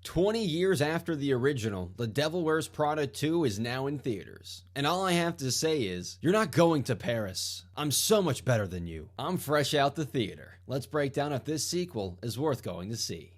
20 years after the original, The Devil Wears Prada 2 is now in theaters. And all I have to say is, you're not going to Paris. I'm so much better than you. I'm fresh out the theater. Let's break down if this sequel is worth going to see.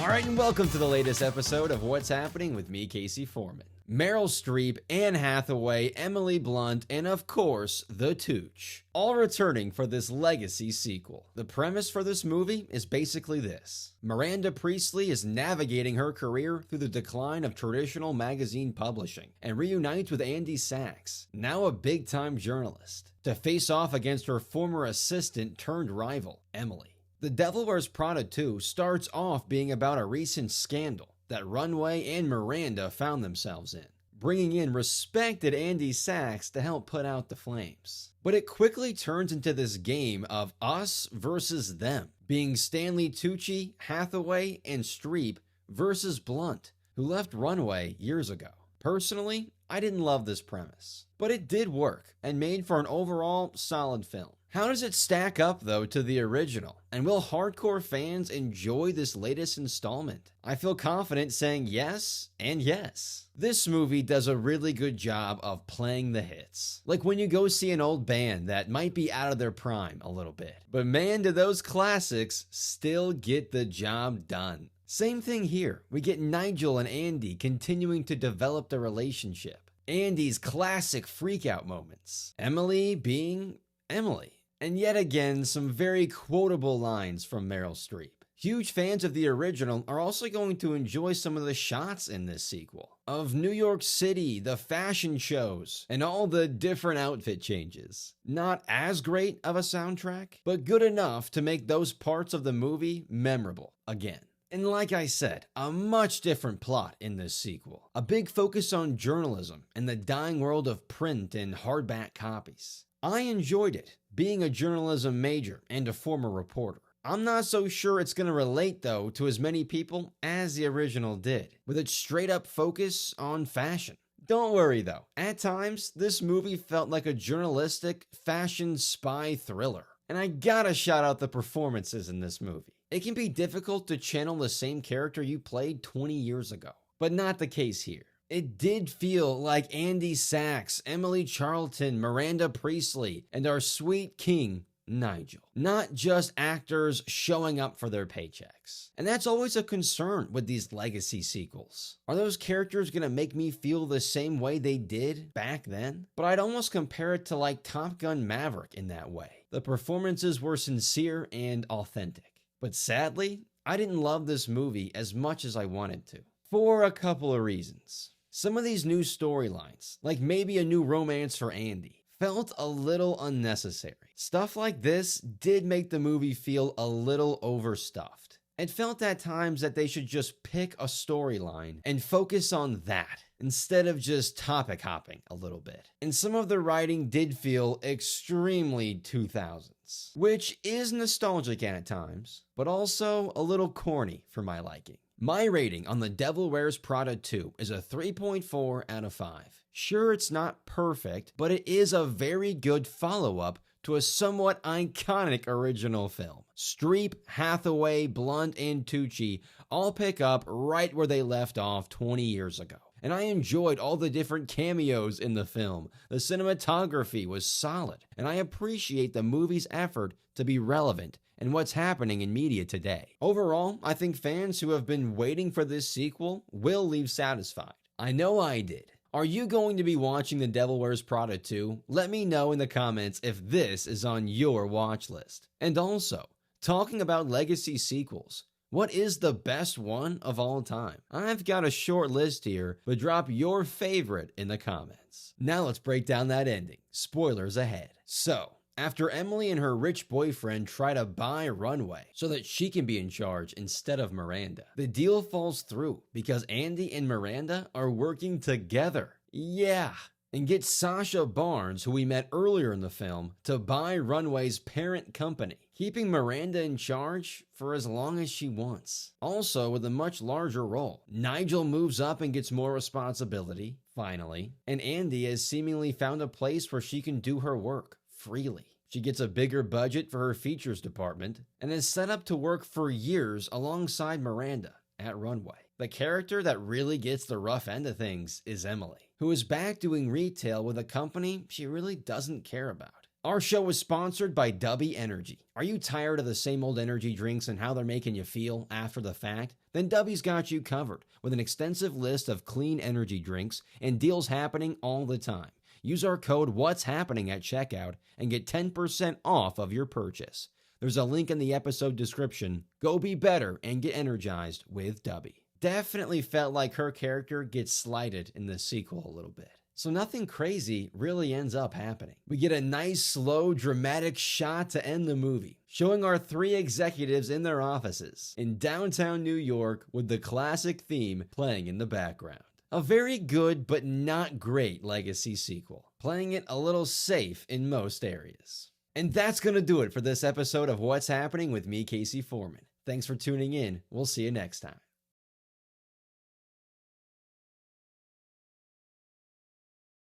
Alright, and welcome to the latest episode of What's Happening with me, Casey Foreman. Meryl Streep, Anne Hathaway, Emily Blunt, and of course, the Tucci, all returning for this legacy sequel. The premise for this movie is basically this. Miranda Priestly is navigating her career through the decline of traditional magazine publishing and reunites with Andy Sachs, now a big-time journalist, to face off against her former assistant turned rival, Emily. The Devil Wears Prada 2 starts off being about a recent scandal that Runway and Miranda found themselves in, bringing in respected Andy Sachs to help put out the flames. But it quickly turns into this game of us versus them, being Stanley Tucci, Hathaway, and Streep versus Blunt, who left Runway years ago. Personally, I didn't love this premise, but it did work and made for an overall solid film. How does it stack up, though, to the original? And will hardcore fans enjoy this latest installment? I feel confident saying yes and yes. This movie does a really good job of playing the hits. Like when you go see an old band that might be out of their prime a little bit. But man, do those classics still get the job done. Same thing here. We get Nigel and Andy continuing to develop their relationship. Andy's classic freakout moments. Emily being Emily. And yet again, some very quotable lines from Meryl Streep. Huge fans of the original are also going to enjoy some of the shots in this sequel of New York City, the fashion shows, and all the different outfit changes. Not as great of a soundtrack, but good enough to make those parts of the movie memorable again. And like I said, a much different plot in this sequel. A big focus on journalism and the dying world of print and hardback copies. I enjoyed it, being a journalism major and a former reporter. I'm not so sure it's going to relate, though, to as many people as the original did, with its straight-up focus on fashion. Don't worry, though. At times, this movie felt like a journalistic fashion spy thriller. And I gotta shout out the performances in this movie. It can be difficult to channel the same character you played 20 years ago, but not the case here. It did feel like Andy Sachs, Emily Charlton, Miranda Priestly, and our sweet king, Nigel. Not just actors showing up for their paychecks. And that's always a concern with these legacy sequels. Are those characters gonna make me feel the same way they did back then? But I'd almost compare it to like Top Gun Maverick in that way. The performances were sincere and authentic. But sadly, I didn't love this movie as much as I wanted to. For a couple of reasons. Some of these new storylines, like maybe a new romance for Andy, felt a little unnecessary. Stuff like this did make the movie feel a little overstuffed. It felt at times that they should just pick a storyline and focus on that, instead of just topic hopping a little bit. And some of the writing did feel extremely 2000s, which is nostalgic at times, but also a little corny for my liking. My rating on The Devil Wears Prada 2 is a 3.4 out of 5. Sure, it's not perfect, but it is a very good follow-up to a somewhat iconic original film. Streep, Hathaway, Blunt, and Tucci all pick up right where they left off 20 years ago. And I enjoyed all the different cameos in the film. The cinematography was solid, and I appreciate the movie's effort to be relevant and what's happening in media today. Overall, I think fans who have been waiting for this sequel will leave satisfied. I know I did. Are you going to be watching The Devil Wears Prada 2? Let me know in the comments if this is on your watch list. And also, talking about legacy sequels, what is the best one of all time? I've got a short list here, but drop your favorite in the comments. Now let's break down that ending. Spoilers ahead. So, after Emily and her rich boyfriend try to buy Runway so that she can be in charge instead of Miranda, the deal falls through because Andy and Miranda are working together. Yeah. And get Sasha Barnes, who we met earlier in the film, to buy Runway's parent company, keeping Miranda in charge for as long as she wants. Also, with a much larger role, Nigel moves up and gets more responsibility, finally, and Andy has seemingly found a place where she can do her work, freely. She gets a bigger budget for her features department and is set up to work for years alongside Miranda at Runway. The character that really gets the rough end of things is Emily, who is back doing retail with a company she really doesn't care about. Our show was sponsored by Dubby Energy. Are you tired of the same old energy drinks and how they're making you feel after the fact? Then Dubby's got you covered with an extensive list of clean energy drinks and deals happening all the time. Use our code What's Happening at checkout and get 10% off of your purchase. There's a link in the episode description. Go be better and get energized with Dubby. Definitely felt like her character gets slighted in the sequel a little bit. So nothing crazy really ends up happening. We get a nice, slow, dramatic shot to end the movie, showing our 3 executives in their offices in downtown New York with the classic theme playing in the background. A very good but not great legacy sequel, playing it a little safe in most areas. And that's going to do it for this episode of What's Happening with me, Casey Foreman. Thanks for tuning in. We'll see you next time.